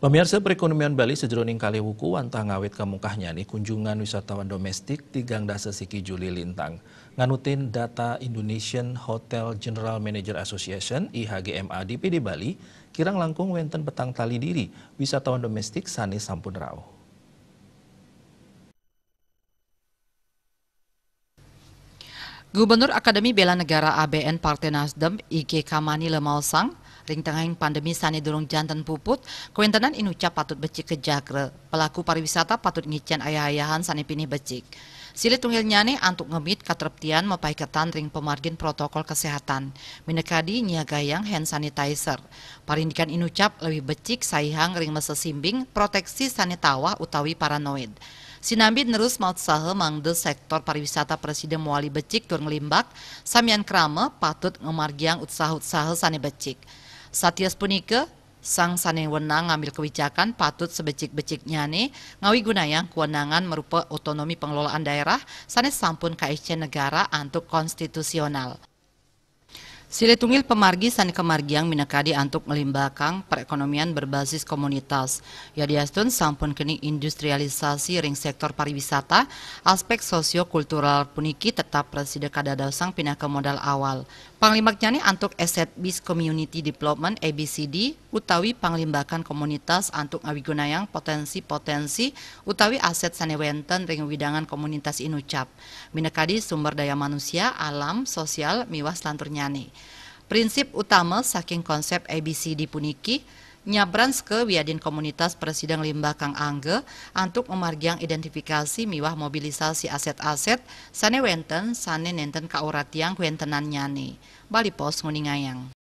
Pemirsa perekonomian Bali sejroning kaliwuku wantah ngawit kamungkahnya nih kunjungan wisatawan domestik tigang dasa siki Juli lintang. Nganutin data Indonesian Hotel General Manager Association IHGMA di PD Bali, kirang langkung wenten petang tali diri wisatawan domestik sanes sampun rauh. Gubernur Akademi Bela Negara ABN Partai Nasdem IG Kamani Lemausang ring tengahing pandemi sani durung jantan puput kuentenan inucap patut becik ke jagre pelaku pariwisata patut ngicen ayah-ayahan sani pinih becik silit tunggil nyane antuk ngemit katerptian mepaiketan ring pemargin protokol kesehatan minekadi nyiagayang hand sanitizer parindikan inucap lebih becik saihang ring mesesimbing proteksi sanitawah utawi paranoid. Sinambi nerus maut sahe mangde sektor pariwisata Presiden Muali becik tur ngelimbak samian krama patut ngemargiang utsaha-utsaha sane becik. Satias punike sang sane wenang ngambil kebijakan patut sebecik-becik nyane ngawi gunayang kewenangan merupa otonomi pengelolaan daerah sane sampun KSC negara antuk konstitusional. Sile tunggil pemargi sani kemargiang minakadi antuk ngelimbakang perekonomian berbasis komunitas. Ya diastun sampun kini industrialisasi ring sektor pariwisata, aspek sosio-kultural puniki tetap presiden kadadasang pindah ke modal awal. Panglimbaknya ni antuk Asset Based Community Development ABCD utawi panglimbakan komunitas antuk ngawigunayang potensi-potensi utawi aset sanewenten ring widangan komunitas inucap. Minakadi sumber daya manusia, alam, sosial, miwas lanturnyane. Prinsip utama saking konsep ABCD puniki nyabrans ke wiadin komunitas Presiden Limbah Kang Angge antuk memargiang identifikasi miwah mobilisasi aset-aset sane wenten sane nenten kauratiang kuentenan nyane. Bali Pos nguningayang.